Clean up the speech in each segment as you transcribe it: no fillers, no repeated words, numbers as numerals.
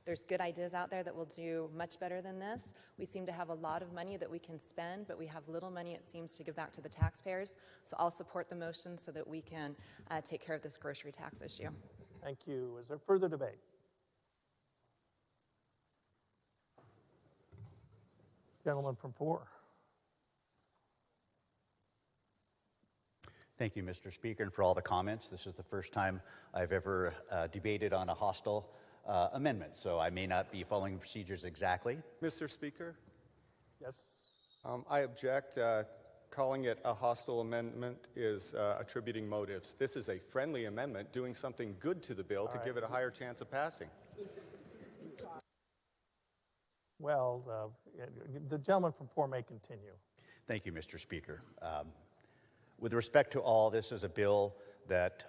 There's good ideas out there that will do much better than this. We seem to have a lot of money that we can spend, but we have little money, it seems, to give back to the taxpayers. So I'll support the motion so that we can take care of this grocery tax issue. Thank you. Is there further debate? Gentleman from 4. Thank you, Mr. Speaker, and for all the comments. This is the first time I've ever debated on a hostile amendment, so I may not be following the procedures exactly. Mr. Speaker? Yes. I object. Calling it a hostile amendment is attributing motives. This is a friendly amendment doing something good to the bill to give it a higher chance of passing. Well, the gentleman from 4 may continue. Thank you, Mr. Speaker. With respect to all, this is a bill that,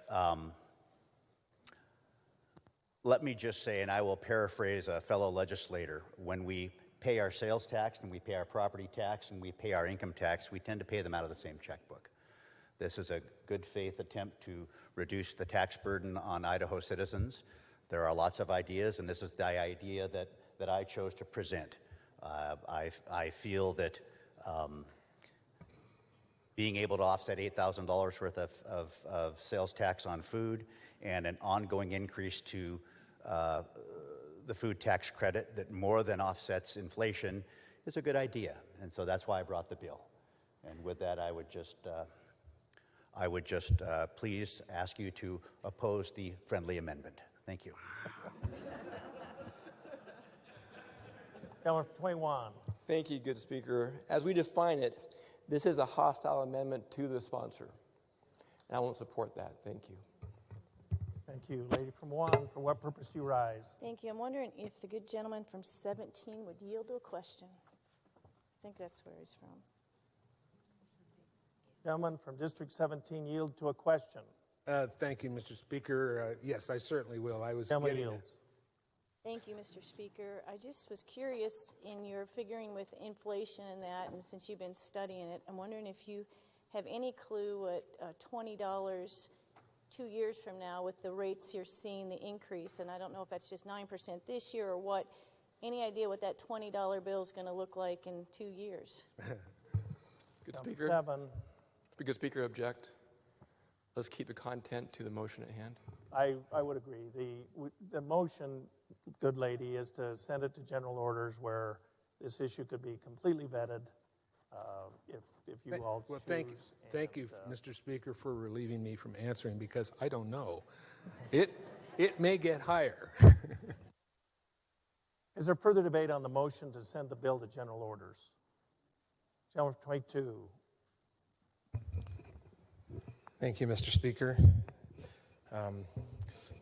let me just say, and I will paraphrase a fellow legislator, when we pay our sales tax and we pay our property tax and we pay our income tax, we tend to pay them out of the same checkbook. This is a good faith attempt to reduce the tax burden on Idaho citizens. There are lots of ideas, and this is the idea that I chose to present. I feel that being able to offset $8,000 worth of sales tax on food and an ongoing increase to the food tax credit that more than offsets inflation is a good idea. And so that's why I brought the bill. And with that, I would just please ask you to oppose the friendly amendment. Thank you. Gentleman from 21. Thank you, good Speaker. As we define it, this is a hostile amendment to the sponsor, and I won't support that. Thank you. Thank you. Lady from 1, for what purpose do you rise? Thank you. I'm wondering if the good gentleman from 17 would yield to a question. I think that's where he's from. Gentleman from District 17, yield to a question. Thank you, Mr. Speaker. Yes, I certainly will. I was Gentleman getting yields. Thank you, Mr. Speaker. I just was curious in your figuring with inflation and that, and since you've been studying it, I'm wondering if you have any clue what $20 2 years from now with the rates you're seeing the increase, and I don't know if that's just 9% this year or what, any idea what that $20 bill is going to look like in 2 years? Good Speaker. 7. Good Speaker, object. Let's keep the content to the motion at hand. I would agree. The motion, good lady, is to send it to general orders where this issue could be completely vetted if you all Well, choose. thank you, Mr. Speaker, for relieving me from answering because I don't know. It may get higher. Is there further debate on the motion to send the bill to general orders? Gentleman from 22. Thank you, Mr. Speaker.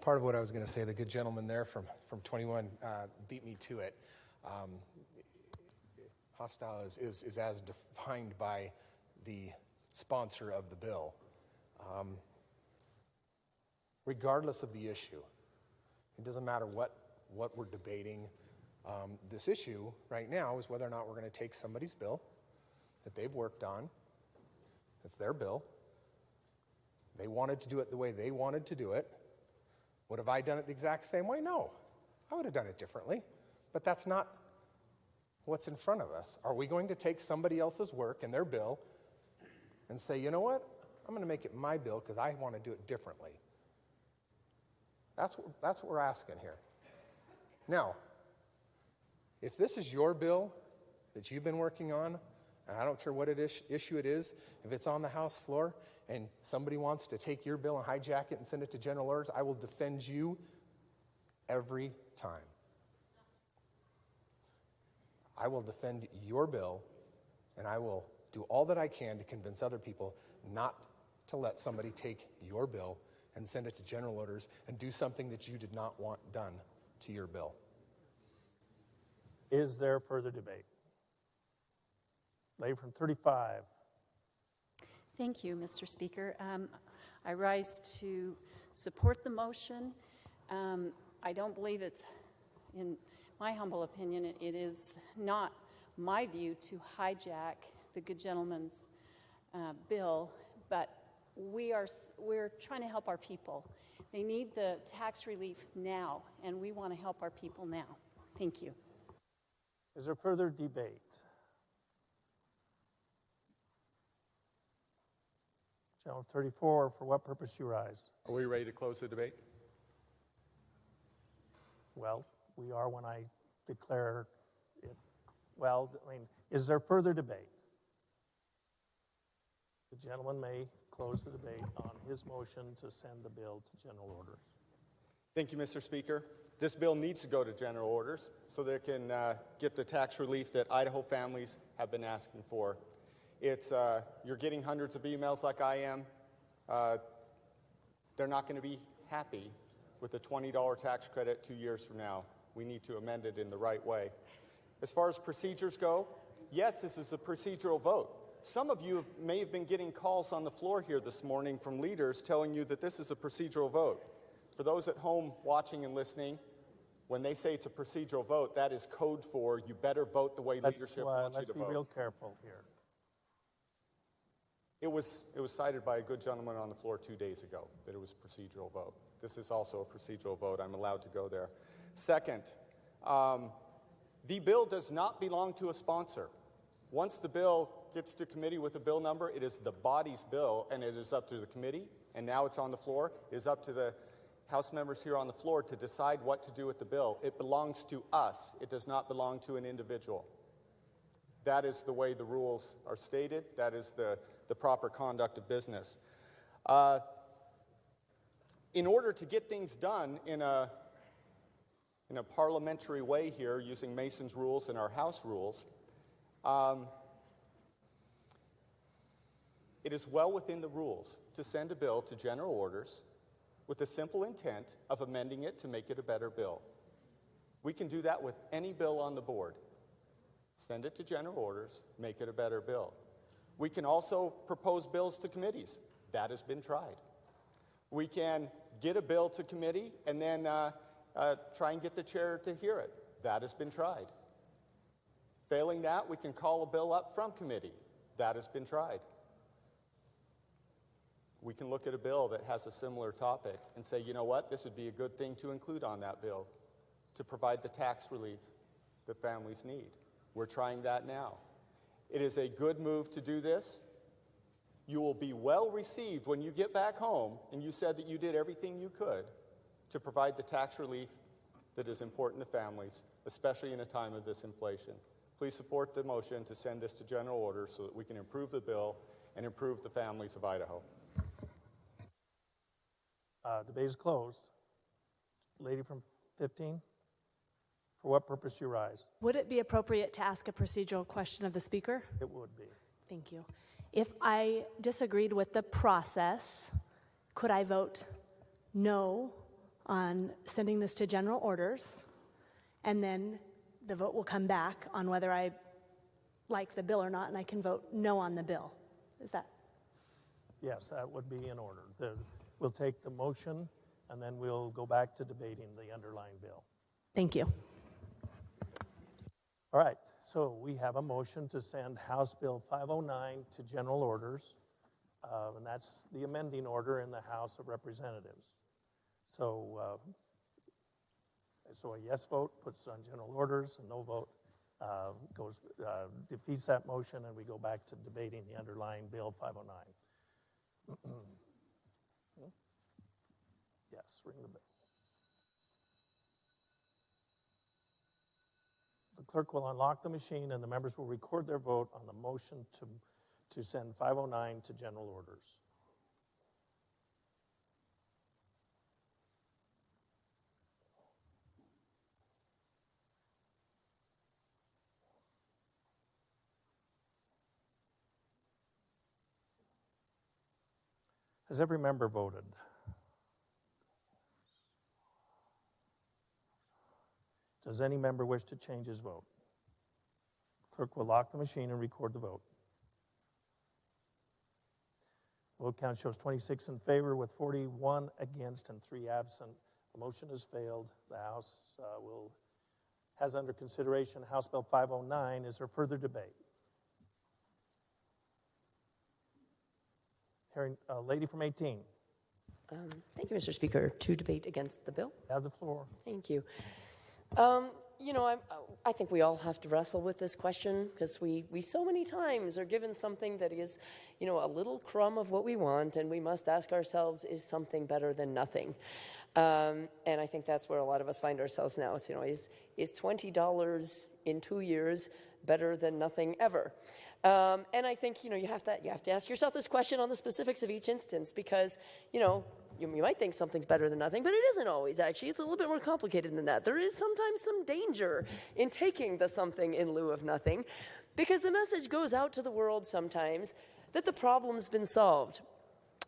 Part of what I was going to say, the good gentleman there from 21 beat me to it. Hostile is as defined by the sponsor of the bill. Regardless of the issue, it doesn't matter what we're debating. This issue right now is whether or not we're going to take somebody's bill that they've worked on. It's their bill. They wanted to do it the way they wanted to do it. Would have I done it the exact same way? No. I would have done it differently. But that's not what's in front of us. Are we going to take somebody else's work and their bill and say, you know what? I'm going to make it my bill because I want to do it differently. That's what we're asking here. Now, if this is your bill that you've been working on, and I don't care what issue it is, if it's on the House floor and somebody wants to take your bill and hijack it and send it to general orders, I will defend you every time. I will defend your bill, and I will do all that I can to convince other people not to let somebody take your bill and send it to general orders and do something that you did not want done to your bill. Is there further debate? Lady from 35. Thank you, Mr. Speaker. I rise to support the motion. I don't believe it's, in my humble opinion, it is not my view to hijack the good gentleman's bill, but we're trying to help our people. They need the tax relief now, and we want to help our people now. Thank you. Is there further debate? Channel 34, for what purpose you rise? Are we ready to close the debate? Well, we are when I declare it. Well, I mean, is there further debate? The gentleman may close the debate on his motion to send the bill to general orders. Thank you, Mr. Speaker. This bill needs to go to general orders so they can get the tax relief that Idaho families have been asking for. It's, you're getting hundreds of emails like I am. They're not going to be happy with a $20 tax credit 2 years from now. We need to amend it in the right way. As far as procedures go, yes, this is a procedural vote. Some of you may have been getting calls on the floor here this morning from leaders telling you that this is a procedural vote. For those at home watching and listening, when they say it's a procedural vote, that is code for you better vote the way leadership wants you to vote. Let's be real careful here. It was cited by a good gentleman on the floor 2 days ago that it was a procedural vote. This is also a procedural vote. I'm allowed to go there. Second, the bill does not belong to a sponsor. Once the bill gets to committee with a bill number, it is the body's bill, and it is up to the committee, and now it's on the floor. It is up to the House members here on the floor to decide what to do with the bill. It belongs to us. It does not belong to an individual. That is the way the rules are stated. That is the proper conduct of business. In order to get things done in a parliamentary way here, using Mason's rules and our House rules, it is well within the rules to send a bill to general orders with the simple intent of amending it to make it a better bill. We can do that with any bill on the board. Send it to general orders, make it a better bill. We can also propose bills to committees. That has been tried. We can get a bill to committee and then try and get the chair to hear it. That has been tried. Failing that, we can call a bill up from committee. That has been tried. We can look at a bill that has a similar topic and say, you know what, this would be a good thing to include on that bill to provide the tax relief that families need. We're trying that now. It is a good move to do this. You will be well received when you get back home and you said that you did everything you could to provide the tax relief that is important to families, especially in a time of this inflation. Please support the motion to send this to general orders so that we can improve the bill and improve the families of Idaho. Debate is closed. Lady from 15, for what purpose you rise? Would it be appropriate to ask a procedural question of the speaker? It would be. Thank you. If I disagreed with the process, could I vote no on sending this to general orders, and then the vote will come back on whether I like the bill or not, and I can vote no on the bill? Is that? Yes, that would be in order. We'll take the motion, and then we'll go back to debating the underlying bill. Thank you. All right, so we have a motion to send House Bill 509 to general orders, and that's the amending order in the House of Representatives. So a yes vote puts on general orders, a no vote defeats that motion, and we go back to debating the underlying Bill 509. Yes, ring the bell. The clerk will unlock the machine, and the members will record their vote on the motion to send 509 to general orders. Has every member voted? Does any member wish to change his vote? Clerk will lock the machine and record the vote. The vote count shows 26 in favor with 41 against and 3 absent. The motion has failed. The House has under consideration House Bill 509. Is there further debate? Hearing, lady from 18. Thank you, Mr. Speaker. To debate against the bill. Have the floor. Thank you. You know, I think we all have to wrestle with this question because we so many times are given something that is, you know, a little crumb of what we want, and we must ask ourselves, is something better than nothing? And I think that's where a lot of us find ourselves now. It's, you know, is $20 in 2 years better than nothing ever? And I think, you know, you have to ask yourself this question on the specifics of each instance because, you know, you might think something's better than nothing, but it isn't always, actually. It's a little bit more complicated than that. There is sometimes some danger in taking the something in lieu of nothing because the message goes out to the world sometimes that the problem's been solved.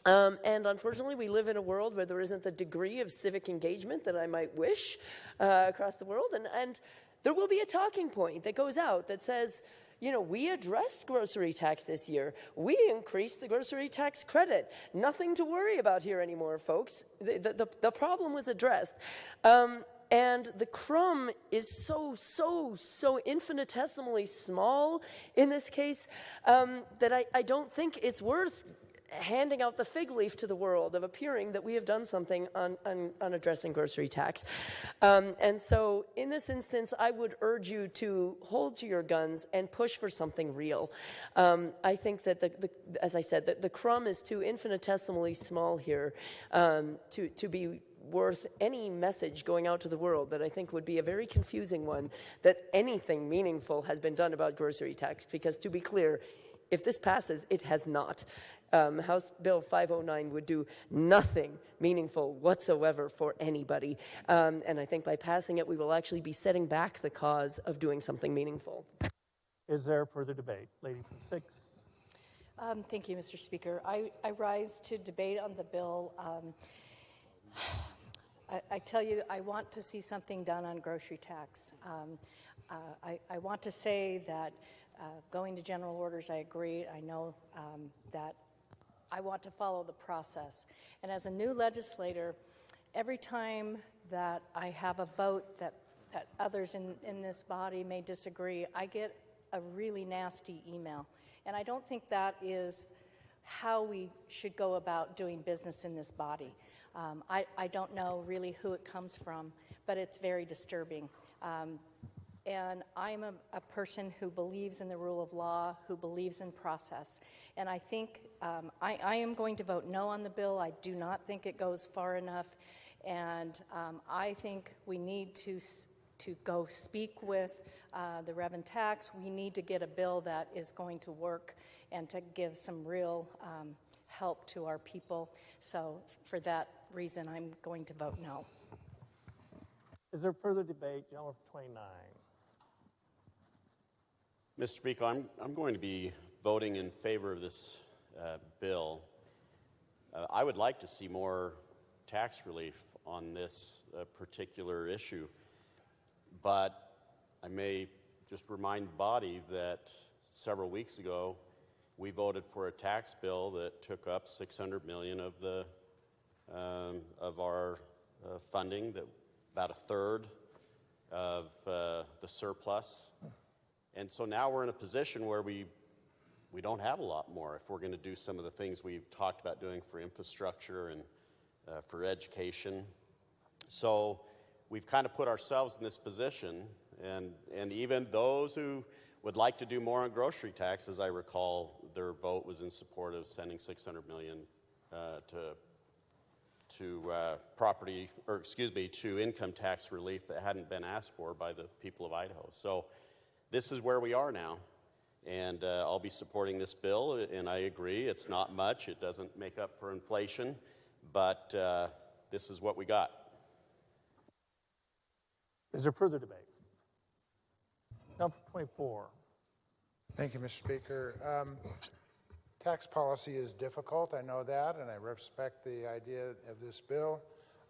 And unfortunately, we live in a world where there isn't the degree of civic engagement that I might wish across the world. And there will be a talking point that goes out that says, you know, we addressed grocery tax this year. We increased the grocery tax credit. Nothing to worry about here anymore, folks. The problem was addressed. And the crumb is so infinitesimally small in this case that I don't think it's worth handing out the fig leaf to the world of appearing that we have done something on addressing grocery tax. And so in this instance, I would urge you to hold to your guns and push for something real. I think that, as I said, the crumb is too infinitesimally small here to be worth any message going out to the world that I think would be a very confusing one, that anything meaningful has been done about grocery tax. Because to be clear, if this passes, it has not. House Bill 509 would do nothing meaningful whatsoever for anybody. And I think by passing it, we will actually be setting back the cause of doing something meaningful. Is there further debate? Lady from 6. Thank you, Mr. Speaker. I rise to debate on the bill. I tell you, I want to see something done on grocery tax. I want to say that going to general orders, I agree. I know that I want to follow the process. And as a new legislator, every time that I have a vote that others in this body may disagree, I get a really nasty email. And I don't think that is how we should go about doing business in this body. I don't know really who it comes from, but it's very disturbing. And I'm a person who believes in the rule of law, who believes in process. And I think I am going to vote no on the bill. I do not think it goes far enough. And I think we need to go speak with the Reverend Tax. We need to get a bill that is going to work and to give some real help to our people. So for that reason, I'm going to vote no. Is there further debate? Gentleman from 29. Mr. Speaker, I'm going to be voting in favor of this bill. I would like to see more tax relief on this particular issue, but I may just remind the body that several weeks ago we voted for a tax bill that took up $600 million of our funding, that about a third of the surplus. And so now we're in a position where we don't have a lot more if we're going to do some of the things we've talked about doing for infrastructure and for education. So we've kind of put ourselves in this position, and even those who would like to do more on grocery tax, as I recall, their vote was in support of sending $600 million to income tax relief that hadn't been asked for by the people of Idaho. So this is where we are now, and I'll be supporting this bill, and I agree, it's not much, it doesn't make up for inflation, but this is what we got. Is there further debate? Number 24. Thank you, Mr. Speaker. Tax policy is difficult, I know that, and I respect the idea of this bill.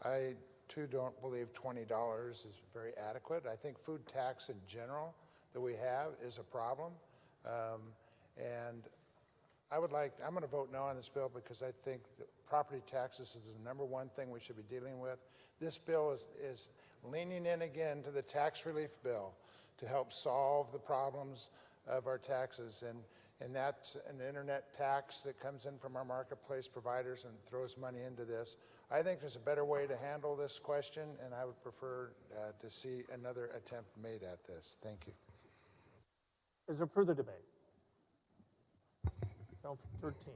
I, too, don't believe $20 is very adequate. I think food tax in general that we have is a problem. And I'm going to vote no on this bill because I think that property taxes is the #1 thing we should be dealing with. This bill is leaning in again to the tax relief bill to help solve the problems of our taxes. and that's an internet tax that comes in from our marketplace providers and throws money into this. I think there's a better way to handle this question, and I would prefer to see another attempt made at this. Thank you. Is there further debate? Bill 13.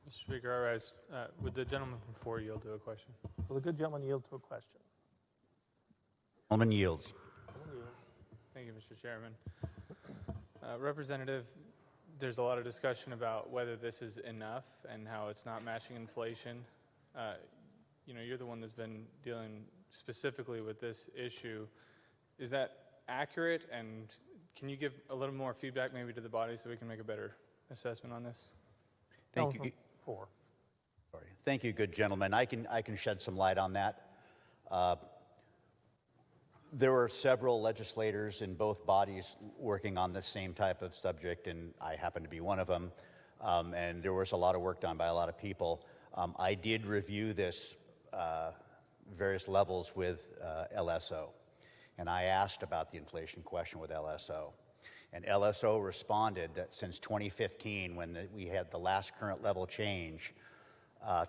Mr. Speaker, I rise. Would the gentleman from 4 yield to a question? Will the good gentleman yield to a question? Gentleman yields. Thank you, Mr. Chairman. Representative, there's a lot of discussion about whether this is enough and how it's not matching inflation. You know, you're the one that's been dealing specifically with this issue. Is that accurate? And can you give a little more feedback maybe to the body so we can make a better assessment on this? Thank you. Sorry. Thank you, good gentleman. I can shed some light on that. There were several legislators in both bodies working on the same type of subject, and I happen to be one of them. And there was a lot of work done by a lot of people. I did review this various levels with LSO, and I asked about the inflation question with LSO. And LSO responded that since 2015, when we had the last current level change,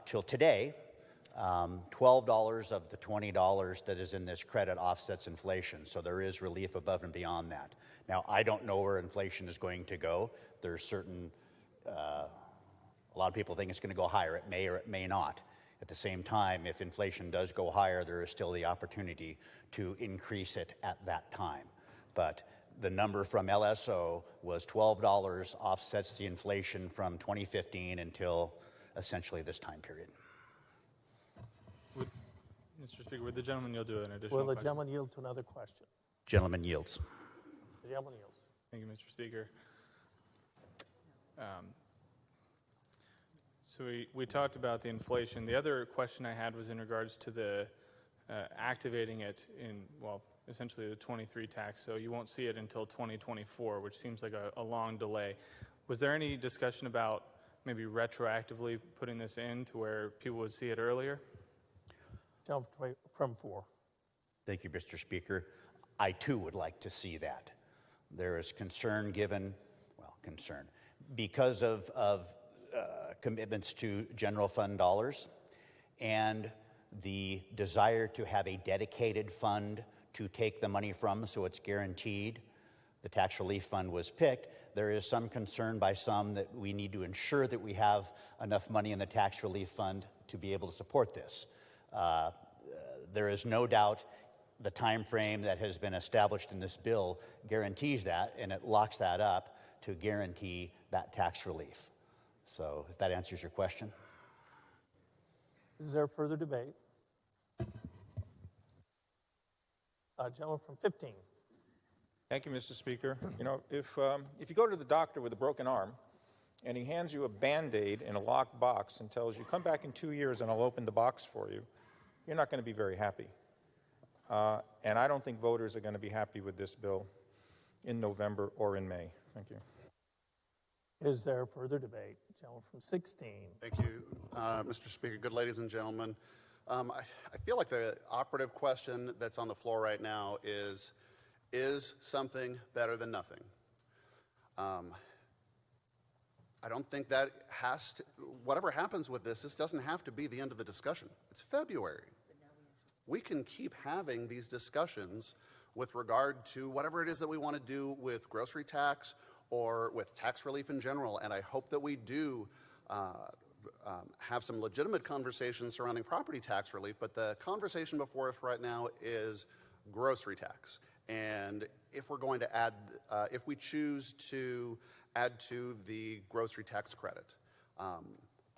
till today, $12 of the $20 that is in this credit offsets inflation, so there is relief above and beyond that. Now, I don't know where inflation is going to go. There's certain, a lot of people think it's going to go higher. It may or it may not. At the same time, if inflation does go higher, there is still the opportunity to increase it at that time. But the number from LSO was $12 offsets the inflation from 2015 until essentially this time period. Mr. Speaker, would the gentleman yield to an additional question? Will the gentleman yield to another question? Gentleman yields. The gentleman yields. Thank you, Mr. Speaker. So we talked about the inflation. The other question I had was in regards to the activating it in, well, essentially the 23 tax, so you won't see it until 2024, which seems like a long delay. Was there any discussion about maybe retroactively putting this in to where people would see it earlier? From 4. Thank you, Mr. Speaker. I too would like to see that. There is concern given, well, concern, because of commitments to general fund dollars and the desire to have a dedicated fund to take the money from so it's guaranteed. The tax relief fund was picked. There is some concern by some that we need to ensure that we have enough money in the tax relief fund to be able to support this. There is no doubt the time frame that has been established in this bill guarantees that, and it locks that up to guarantee that tax relief. So if that answers your question. Is there further debate? Gentleman from 15. Thank you, Mr. Speaker. You know, if you go to the doctor with a broken arm and he hands you a Band-Aid in a locked box and tells you, come back in 2 years and I'll open the box for you, you're not going to be very happy. And I don't think voters are going to be happy with this bill in November or in May. Thank you. Is there further debate? Gentleman from 16. Thank you, Mr. Speaker. Good ladies and gentlemen. I feel like the operative question that's on the floor right now is something better than nothing? I don't think that has to, whatever happens with this doesn't have to be the end of the discussion. It's February. We can keep having these discussions with regard to whatever it is that we want to do with grocery tax or with tax relief in general, and I hope that we do have some legitimate conversations surrounding property tax relief, but the conversation before us right now is grocery tax. And if we're going to add, if we choose to add to the grocery tax credit,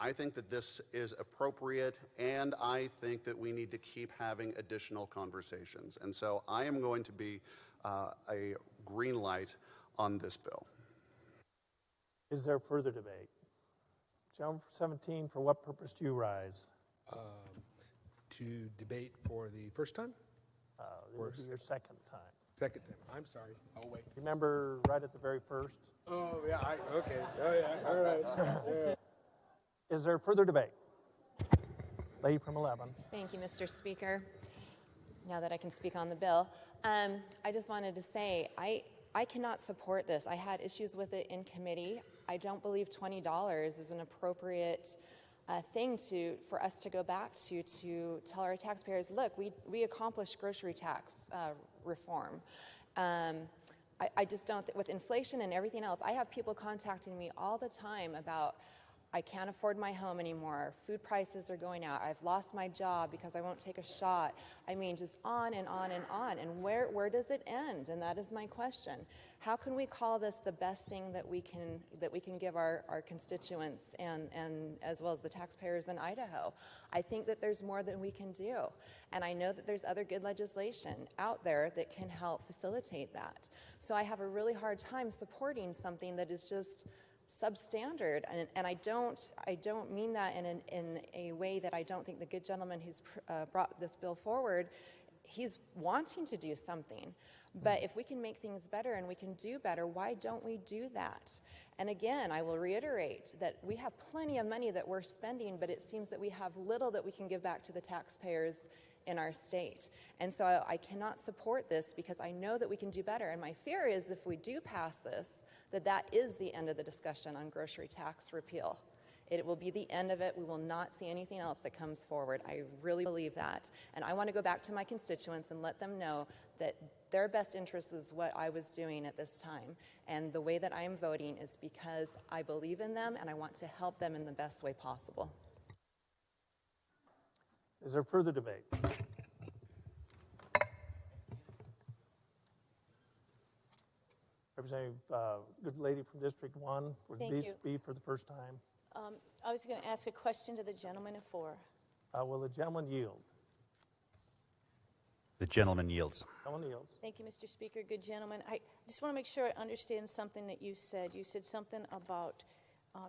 I think that this is appropriate, and I think that we need to keep having additional conversations. And so I am going to be a green light on this bill. Is there further debate? Gentleman from 17, for what purpose do you rise? To debate for the first time? It would be your second time. Second time. I'm sorry. I'll wait. Remember right at the very first? Oh, yeah. Okay. Oh, yeah. All right. Yeah. Is there further debate? Lady from 11. Thank you, Mr. Speaker. Now that I can speak on the bill, I just wanted to say I cannot support this. I had issues with it in committee. I don't believe $20 is an appropriate thing for us to go back to tell our taxpayers, look, we accomplished grocery tax reform. I just don't, with inflation and everything else, I have people contacting me all the time about, I can't afford my home anymore, food prices are going out, I've lost my job because I won't take a shot. I mean, just on and on and on. And where does it end? And that is my question. How can we call this the best thing that we can give our constituents and as well as the taxpayers in Idaho? I think that there's more than we can do. And I know that there's other good legislation out there that can help facilitate that. So I have a really hard time supporting something that is just substandard, and I don't mean that in a way that I don't think the good gentleman who's brought this bill forward, he's wanting to do something. But if we can make things better and we can do better, why don't we do that? And again, I will reiterate that we have plenty of money that we're spending, but it seems that we have little that we can give back to the taxpayers in our state. And so I cannot support this because I know that we can do better. And my fear is if we do pass this, that is the end of the discussion on grocery tax repeal. It will be the end of it. We will not see anything else that comes forward. I really believe that. And I want to go back to my constituents and let them know that their best interest is what I was doing at this time. And the way that I am voting is because I believe in them and I want to help them in the best way possible. Is there further debate? Representative, good lady from District 1, would Thank this you. be for the first time? I was going to ask a question to the gentleman in 4. Will the gentleman yield? The gentleman yields. Gentleman yields. Thank you, Mr. Speaker. Good gentleman. I just want to make sure I understand something that you said. You said something about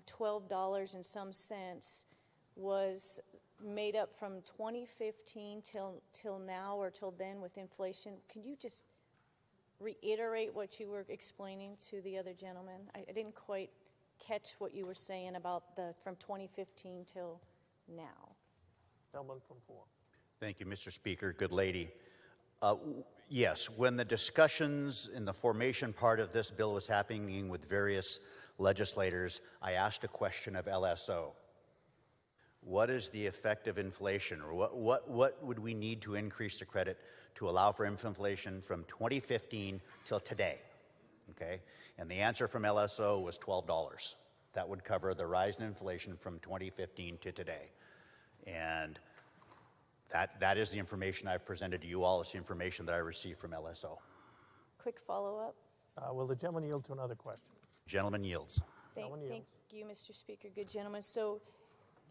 $12 and some cents was made up from 2015 till now or till then with inflation. Can you just reiterate what you were explaining to the other gentleman? I didn't quite catch what you were saying about from 2015 till now. Gentleman from 4. Thank you, Mr. Speaker. Good lady. Yes, when the discussions in the formation part of this bill was happening with various legislators, I asked a question of LSO. What is the effect of inflation? Or what would we need to increase the credit to allow for inflation from 2015 till today? Okay, and the answer from LSO was $12. That would cover the rise in inflation from 2015 to today. And that is the information I've presented to you all. It's the information that I received from LSO. Quick follow-up. Will the gentleman yield to another question? Gentleman yields. Thank you, Mr. Speaker. Good gentleman. So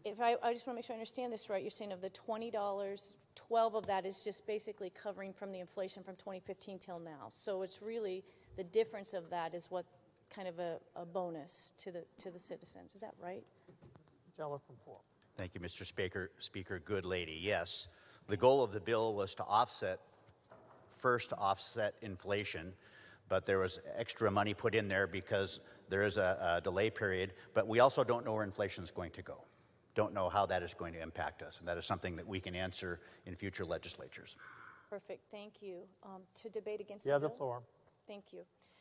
if I just want to make sure I understand this right. You're saying of the $20, 12 of that is just basically covering from the inflation from 2015 till now. So it's really the difference of that is what kind of a bonus to the citizens. Is that right? Gentleman from 4. Thank you, Mr. Speaker. Good lady. Yes, the goal of the bill was to offset inflation, but there was extra money put in there because there is a delay period, but we also don't know where inflation is going to go. Don't know how that is going to impact us, and that is something that we can answer in future legislatures. Thank you. To debate against You have the the bill? floor. Thank you.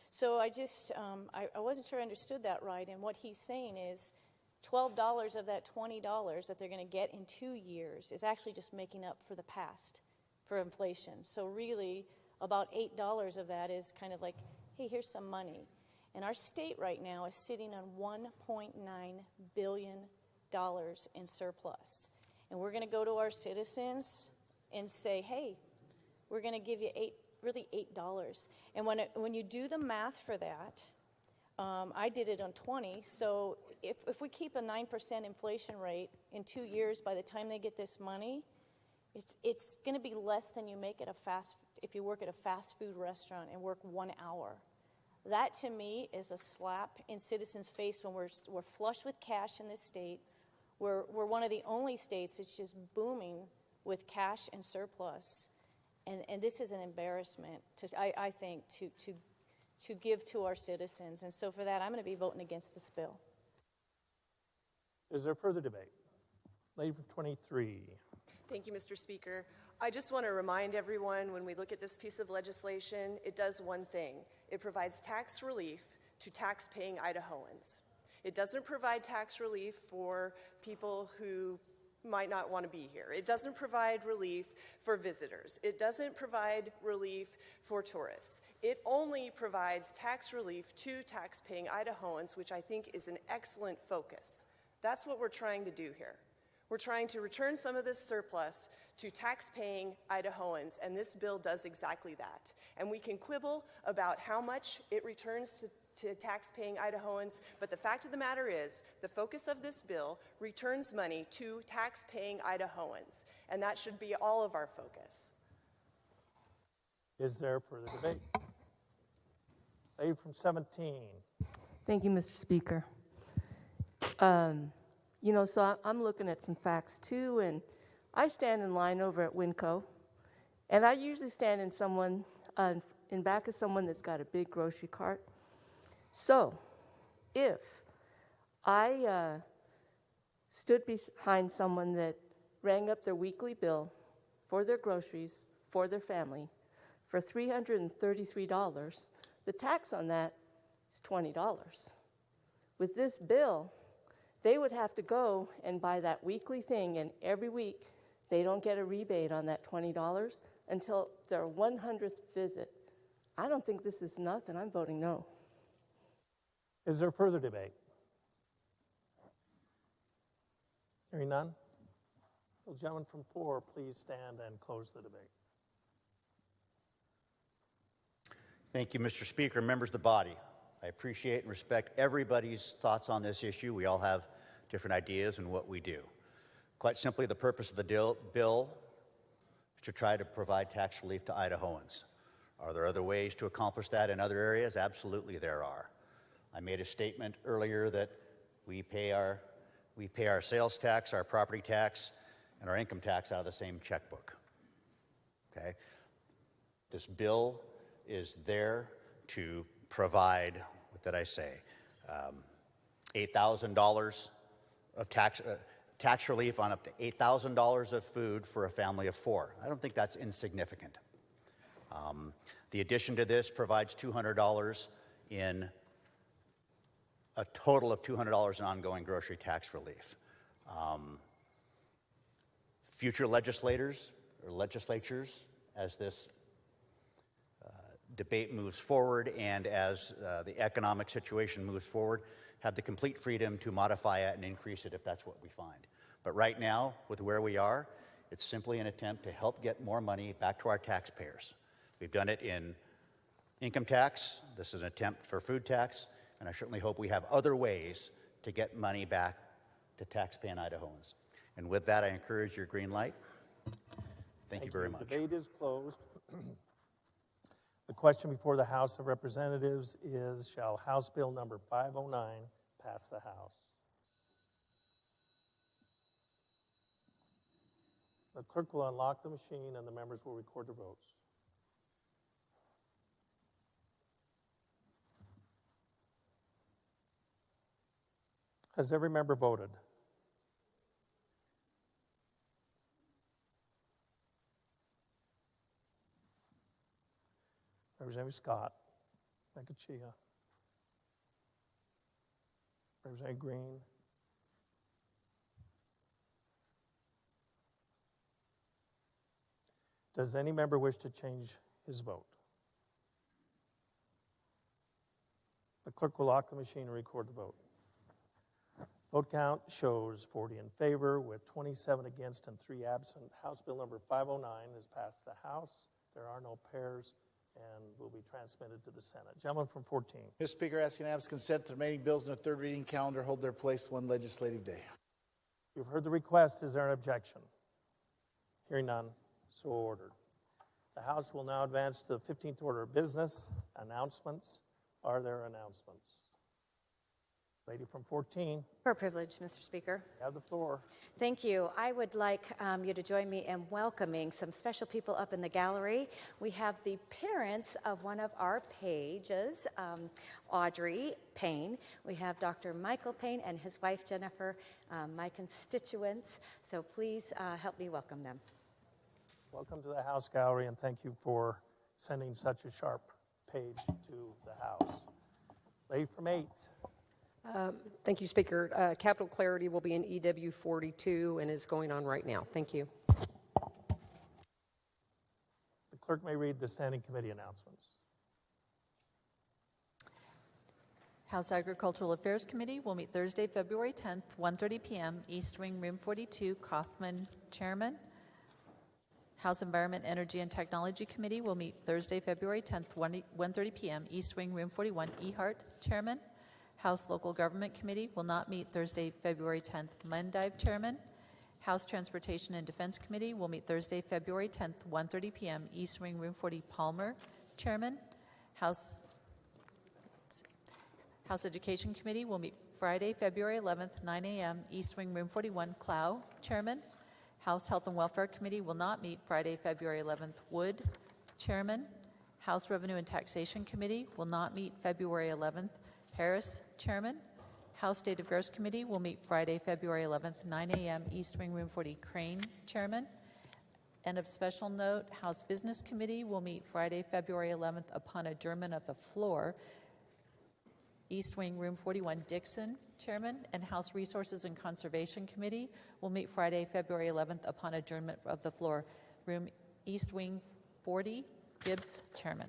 So I just, I wasn't sure I understood that right, and what he's saying is $12 of that $20 that they're going to get in 2 years is actually just making up for the past, for inflation. So really, about $8 of that is kind of like, hey, here's some money. And our state right now is sitting on $1.9 billion in surplus. And we're going to go to our citizens and say, hey, we're going to give you $8. And when you do the math for that, I did it on 20, so if we keep a 9% inflation rate in 2 years, by the time they get this money, it's going to be less than you make if you work at a fast food restaurant and work 1 hour. That to me is a slap in citizens' face when we're flush with cash in this state. We're one of the only states that's just booming with cash and surplus, and this is an embarrassment I think to give to our citizens. And so for that, I'm going to be voting against this bill. Is there further debate? Lady from 23. Thank you, Mr. Speaker. I just want to remind everyone, when we look at this piece of legislation, it does one thing. It provides tax relief to tax-paying Idahoans. It doesn't provide tax relief for people who might not want to be here. It doesn't provide relief for visitors. It doesn't provide relief for tourists. It only provides tax relief to tax-paying Idahoans, which I think is an excellent focus. That's what we're trying to do here. We're trying to return some of this surplus to tax-paying Idahoans, and this bill does exactly that. And we can quibble about how much it returns to tax-paying Idahoans, but the fact of the matter is, the focus of this bill returns money to tax-paying Idahoans, and that should be all of our focus. Is there further debate? Lady from 17. Thank you, Mr. Speaker. So I'm looking at some facts too, and I stand in line over at Winco, and I usually stand in back of someone that's got a big grocery cart. So, if I stood behind someone that rang up their weekly bill for their groceries for their family for $333, the tax on that is $20. With this bill, they would have to go and buy that weekly thing, and every week they don't get a rebate on that $20 until their 100th visit. I don't think this is enough, and I'm voting no. Is there further debate? Hearing none? Will the gentleman from 4 please stand and close the debate? Thank you, Mr. Speaker, members of the body. I appreciate and respect everybody's thoughts on this issue. We all have different ideas in what we do. Quite simply, the purpose of the bill is to try to provide tax relief to Idahoans. Are there other ways to accomplish that in other areas? Absolutely there are. I made a statement earlier that we pay our sales tax, our property tax, and our income tax out of the same checkbook. Okay? This bill is there to provide, what did I say, $8,000 of tax relief on up to $8,000 of food for a family of 4. I don't think that's insignificant. The addition to this provides $200 in a total of $200 in ongoing grocery tax relief. Future legislators or legislatures, as this debate moves forward and as the economic situation moves forward, have the complete freedom to modify it and increase it if that's what we find. But right now, with where we are, it's simply an attempt to help get more money back to our taxpayers. We've done it in income tax. This is an attempt for food tax. And I certainly hope we have other ways to get money back to taxpaying Idahoans. And with that, I encourage your green light. Thank you very much. The debate is closed. The question before the House of Representatives is, shall House Bill number 509 pass the House? The clerk will unlock the machine and the members will record the votes. Has every member voted? Representative Scott, Mancachia, Representative Green, does any member wish to change his vote? The clerk will lock the machine and record the vote. Vote count shows 40 in favor with 27 against and 3 absent. House Bill number 509 has passed the House. There are no pairs and will be transmitted to the Senate. Gentleman from 14. Mr. Speaker, asking unanimous consent to the remaining bills in the third reading calendar hold their place one legislative day. You've heard the request. Is there an objection? Hearing none, so ordered. The House will now advance to the 15th order of business. Announcements. Are there announcements? Lady from 14. For privilege, Mr. Speaker. You have the floor. Thank you. I would like you to join me in welcoming some special people up in the gallery. We have the parents of one of our pages, Audrey Payne. We have Dr. Michael Payne and his wife, Jennifer, my constituents. So please help me welcome them. Welcome to the House Gallery, and thank you for sending such a sharp page to the House. Lady from 8. Thank you, Speaker. Capital Clarity will be in EW 42 and is going on right now. Thank you. The clerk may read the standing committee announcements. House Agricultural Affairs Committee will meet Thursday, February 10th, 1:30 p.m., East Wing, Room 42, Kaufman, Chairman. House Environment, Energy, and Technology Committee will meet Thursday, February 10th, 1:30 p.m., East Wing, Room 41, Ehart, Chairman. House Local Government Committee will not meet Thursday, February 10th, Mundive, Chairman. House Transportation and Defense Committee will meet Thursday, February 10th, 1:30 p.m., East Wing, Room 40, Palmer, Chairman. House Education Committee will meet Friday, February 11th, 9 a.m., East Wing, Room 41, Clow, Chairman. House Health and Welfare Committee will not meet Friday, February 11th, Wood, Chairman. House Revenue and Taxation Committee will not meet February 11th, Harris, Chairman. House State Affairs Committee will meet Friday, February 11th, 9 a.m., East Wing, Room 40, Crane, Chairman. And of special note, House Business Committee will meet Friday, February 11th upon adjournment of the floor, East Wing, Room 41, Dixon, Chairman. And House Resources and Conservation Committee will meet Friday, February 11th upon adjournment of the floor, Room East Wing 40, Gibbs, Chairman.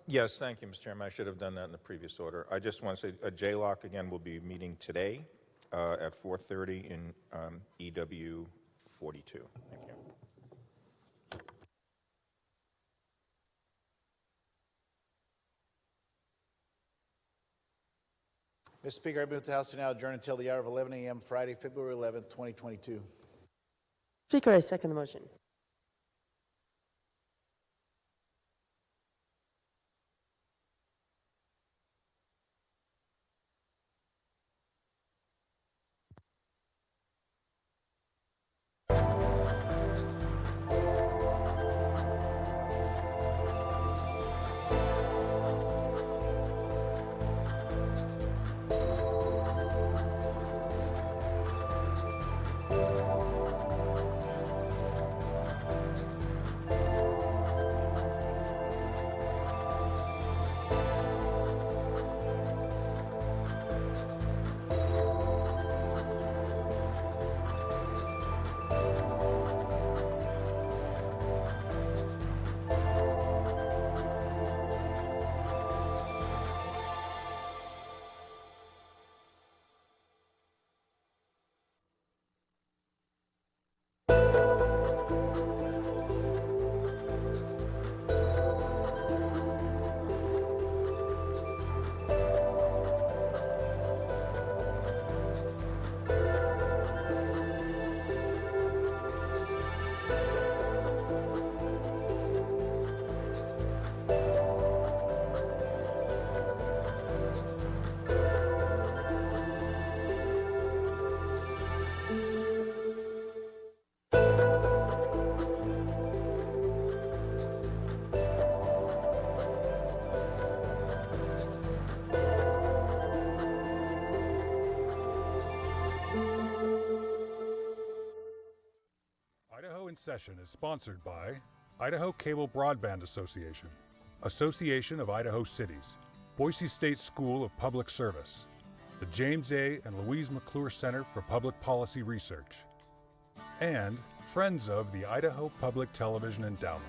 Yes, thank you, Mr. Chairman. I should have done that in the previous order. I just want to say JLOC, again, will be meeting today at 4:30 in EW 42. Thank you. Mr. Speaker, I move the House to now adjourn until the hour of 11 a.m. Friday, February 11th, 2022. Speaker, I second the motion. Idaho in Session is sponsored by Idaho Cable Broadband Association, Association of Idaho Cities, Boise State School of Public Service, the James A. and Louise McClure Center for Public Policy Research, and Friends of the Idaho Public Television Endowment.